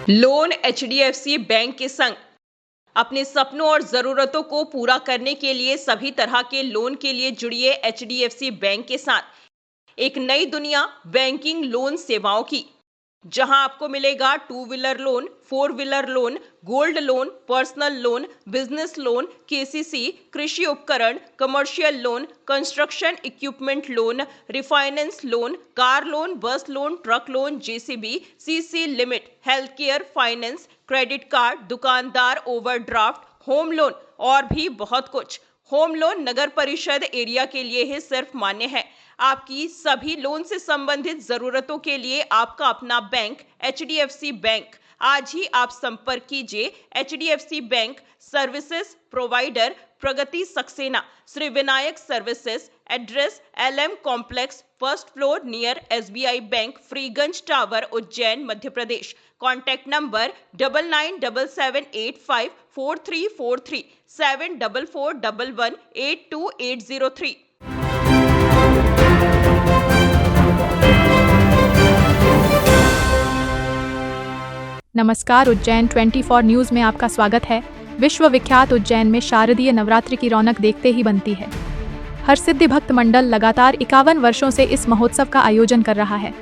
Loan HDFC bank के संग अपने सपनों और जरूरतों को पूरा करने के लिए सभी तरह के लोन के लिए जुड़िए एचडीएफसी बैंक के साथ एक नई दुनिया बैंकिंग लोन सेवाओं की, जहां आपको मिलेगा 2 wheeler loan, 4 wheeler loan, gold loan, personal loan, business loan, KCC, कृषि उपकरण, commercial loan, construction equipment loan, refinance loan, car loan, bus loan, truck loan, JCB, CC limit, health care, finance, credit card, दुकानदार overdraft, home loan और भी बहुत कुछ। Home loan नगर परिषद area के लिए ही सिर्फ मान्य है। आपकी सभी लोन से संबंधित जरूरतों के लिए आपका अपना बैंक एचडीएफसी बैंक। आज ही आप संपर्क कीजिए HDFC bank services provider Pragati Saxena, Shri Vinayak services, address LM complex, first floor near SBI bank, Freeganj tower, Ujjain, Madhya Pradesh. Contact number 9977854343 7441182803। नमस्कार, उज्जैन 24 न्यूज़ में आपका स्वागत है। विश्व विख्यात उज्जैन में शारदीय नवरात्रि की रौनक देखते ही बनती है। हरसिद्धि भक्त मंडल लगातार 51 वर्षों से इस महोत्सव का आयोजन कर रहा है।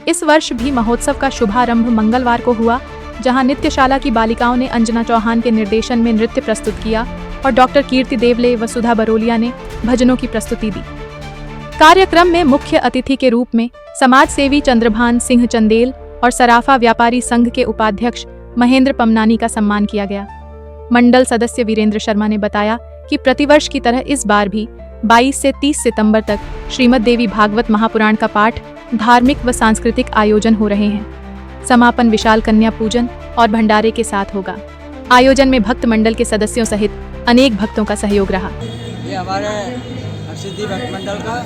इस वर्ष भी महोत्सव का शुभारंभ मंगलवार को हुआ, जहां नृत्यशाला की बालिकाओं ने अंजना चौहान के निर्देशन में नृत्य प्रस्तुत किया और डॉक्टर कीर्ति देवले व सुधा बरोलिया ने भजनों की प्रस्तुति दी। कार्यक्रम में मुख्य अतिथि के रूप में समाज सेवी चंद्रभान सिंह चंदेल और सराफा व्यापारी संघ के उपाध्यक्ष महेंद्र पमनानी का सम्मान किया गया। मंडल सदस्य वीरेंद्र शर्मा ने बताया कि प्रतिवर्ष की तरह इस बार भी 22 से 30 सितंबर तक श्रीमद् देवी भागवत महापुराण का पाठ, धार्मिक व सांस्कृतिक आयोजन हो रहे हैं। समापन विशाल कन्या पूजन और भंडारे के साथ होगा। आयोजन में भक्त मंडल के सदस्यों सहित अनेक भक्तों का सहयोग रहा। ये हमारे हरसिद्धि भक्त मंडल का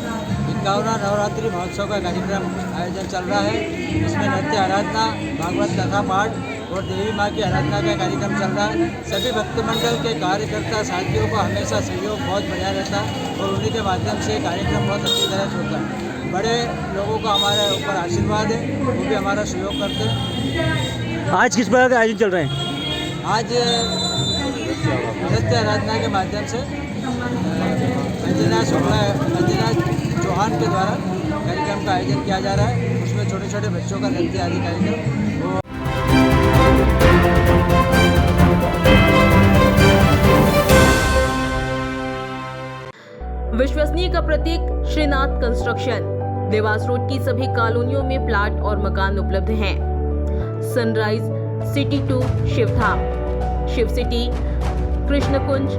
51वां नवरात्रि महोत्सव का कार्यक्रम आयोजन चल रहा है। इसमें नृत्य, आराधना, भागवत कथा पाठ और देवी माँ की आराधना का कार्यक्रम चल रहा है। सभी भक्त मंडल के कार्यकर्ता साथियों का हमेशा सहयोग बहुत बढ़िया रहता है और उन्हीं के माध्यम से कार्यक्रम बहुत अच्छी तरह से होता है। बड़े लोगों का हमारे ऊपर आशीर्वाद है, वो भी हमारा सहयोग करते हैं। आज किस प्रकार का आयोजन चल रहे हैं? आज नृत्य आराधना के माध्यम से अंजना चौहान के द्वारा कार्यक्रम का आयोजन किया जा रहा है। उसमें छोटे छोटे बच्चों का नृत्य आदि कार्यक्रम विश्वसनीय का प्रतीक श्रीनाथ कंस्ट्रक्शन। देवास रोड की सभी कॉलोनियों में प्लाट और मकान उपलब्ध हैं। Sunrise city 2 Shivdham, Shiv city, Krishnakunj,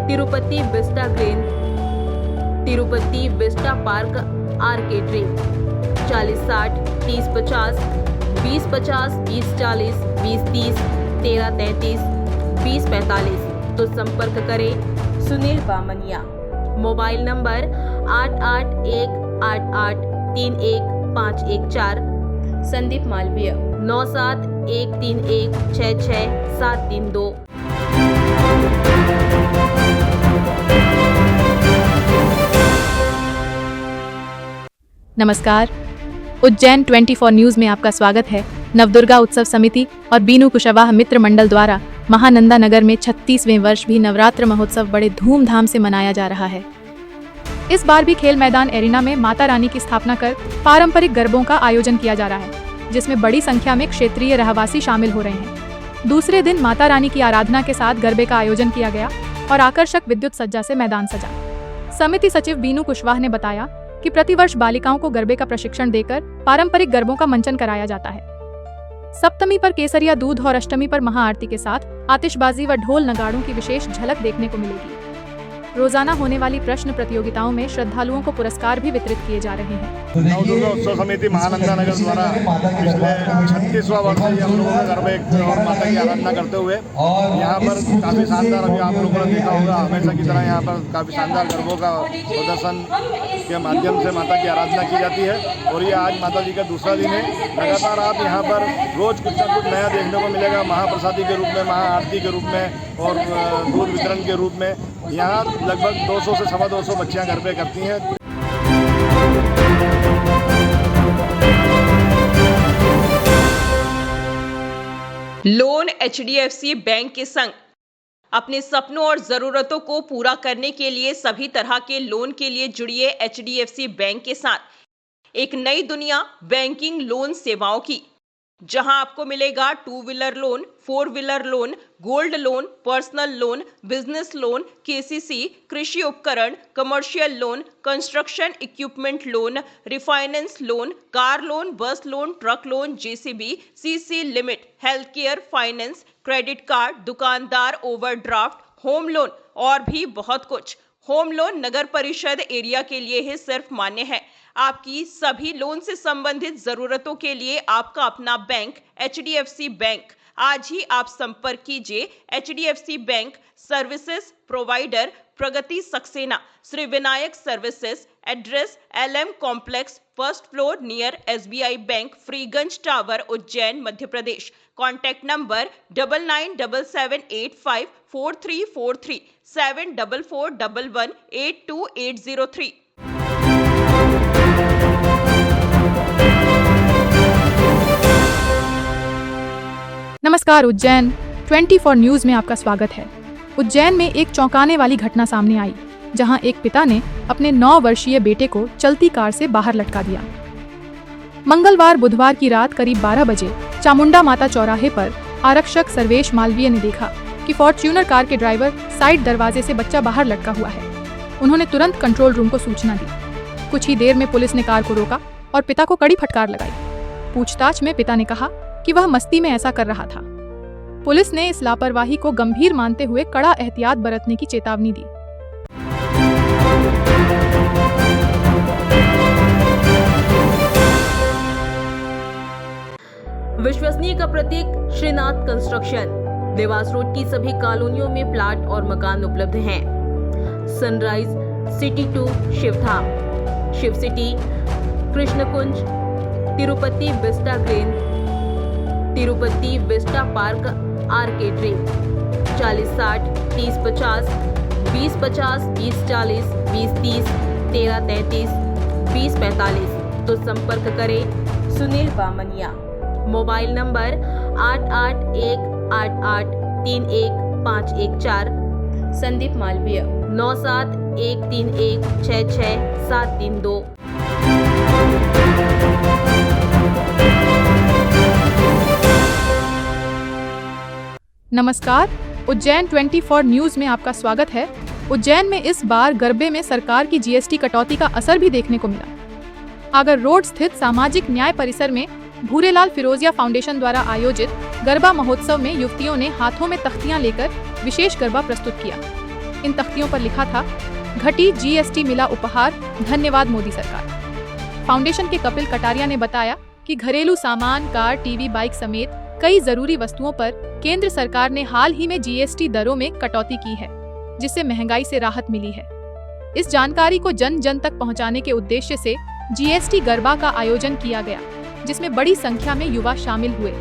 Tirupati vista green, Tirupati vista park आर्केड्री। 4060 3050 2050 2040 2030 1333 2045। तो संपर्क करें सुनील बामनिया। Mobile number 8818831514। संदीप मालवीय 9713166732। नमस्कार, उज्जैन 24 न्यूज़ में आपका स्वागत है। नवदुर्गा उत्सव समिति और बीनू कुशवाहा मित्र मंडल द्वारा महानंदा नगर में 36वें वर्ष भी नवरात्र महोत्सव बड़े धूमधाम से मनाया जा रहा है। इस बार भी खेल मैदान एरिना में माता रानी की स्थापना कर पारंपरिक गरबों का आयोजन किया जा रहा है, जिसमें बड़ी संख्या में क्षेत्रीय रहवासी शामिल हो रहे हैं। दूसरे दिन माता रानी की आराधना के साथ गरबे का आयोजन किया गया और आकर्षक विद्युत सज्जा से मैदान सजा। समिति सचिव बीनू कुशवाहा ने बताया कि प्रतिवर्ष बालिकाओं को गरबे का प्रशिक्षण देकर पारंपरिक गरबों का मंचन कराया जाता है। सप्तमी पर केसरिया दूध और अष्टमी पर महाआरती के साथ आतिशबाजी व ढोल नगाड़ों की विशेष झलक देखने को मिलेगी। रोजाना होने वाली प्रश्न प्रतियोगिताओं में श्रद्धालुओं को पुरस्कार भी वितरित किए जा रहे हैं। नवदुर्गा उत्सव समिति महानंदा नगर द्वारा पिछले 36वां वर्ष से हम लोगों का गरबे और माता की आराधना करते हुए यहाँ पर काफ़ी शानदार, अभी आप लोगों ने देखा होगा हमेशा की तरह यहाँ पर काफ़ी शानदार गरबों का प्रदर्शन के माध्यम से माता की आराधना की जाती है। और ये आज माता जी का दूसरा दिन है। लगातार आप यहाँ पर रोज़ कुछ ना कुछ नया देखने को मिलेगा, महाप्रसादी के रूप में, महाआरती के रूप में और दूध वितरण के रूप में। यहाँ लगभग 200 से 250 बच्चियाँ गरबे करती हैं। लोन HDFC बैंक के संग अपने सपनों और जरूरतों को पूरा करने के लिए सभी तरह के लोन के लिए जुड़िए HDFC बैंक के साथ एक नई दुनिया बैंकिंग लोन सेवाओं की, जहां आपको मिलेगा 2 wheeler loan, 4 wheeler loan, gold loan, personal loan, business loan, KCC, कृषि उपकरण, commercial loan, construction equipment loan, refinance loan, car loan, bus loan, truck loan, JCB, CC limit, health care, finance, credit card, दुकानदार overdraft, home loan और भी बहुत कुछ। Home loan नगर परिषद area के लिए ही सिर्फ मान्य है। आपकी सभी लोन से संबंधित जरूरतों के लिए आपका अपना बैंक HDFC बैंक। आज ही आप संपर्क कीजिए HDFC bank services provider Pragati Saxena, Shri Vinayak services, address LM complex, first floor near SBI bank, Freeganj tower, Ujjain, Madhya Pradesh. Contact number 9977854343 7441182803। नमस्कार, उज्जैन 24 न्यूज में आपका स्वागत है। उज्जैन में एक चौंकाने वाली घटना सामने आई, जहां एक पिता ने अपने 9 वर्षीय बेटे को चलती कार से बाहर लटका दिया। मंगलवार बुधवार की रात करीब 12 बजे चामुंडा माता चौराहे पर आरक्षक सर्वेश मालवीय ने देखा कि फॉर्च्यूनर कार के ड्राइवर साइड दरवाजे से बच्चा बाहर लटका हुआ है। उन्होंने तुरंत कंट्रोल रूम को सूचना दी। कुछ ही देर में पुलिस ने कार को रोका और पिता को कड़ी फटकार लगाई। पूछताछ में पिता ने कहा कि वह मस्ती में ऐसा कर रहा था। पुलिस ने इस लापरवाही को गंभीर मानते हुए कड़ा एहतियात बरतने की चेतावनी दी। विश्वसनीय का प्रतीक श्रीनाथ कंस्ट्रक्शन। देवास रोड की सभी कॉलोनियों में प्लाट और मकान उपलब्ध हैं। Sunrise, city 2 Shivdham, Shiv city, Krishnakunj, Tirupati vista green, Tirupati vista park आर्केड्री। 4060 3050 2050 2040 2030 1333 2045। तो संपर्क करें सुनील बामनिया। Mobile number 8818831514। संदीप मालवीय 9713166732। नमस्कार, उज्जैन 24 न्यूज में आपका स्वागत है। उज्जैन में इस बार गरबे में सरकार की GST कटौती का असर भी देखने को मिला। आगर रोड स्थित सामाजिक न्याय परिसर में भूरेलाल फिरोजिया फाउंडेशन द्वारा आयोजित गरबा महोत्सव में युवतियों ने हाथों में तख्तियां लेकर विशेष गरबा प्रस्तुत किया। इन तख्तियों पर लिखा था, घटी GST मिला उपहार, धन्यवाद मोदी सरकार। फाउंडेशन के कपिल कटारिया ने बताया कि घरेलू सामान, कार, टीवी, बाइक समेत कई जरूरी वस्तुओं पर केंद्र सरकार ने हाल ही में GST दरों में कटौती की है, जिससे महंगाई से राहत मिली है। इस जानकारी को जन जन तक पहुंचाने के उद्देश्य से GST गरबा का आयोजन किया गया, जिसमें बड़ी संख्या में युवा शामिल हुए।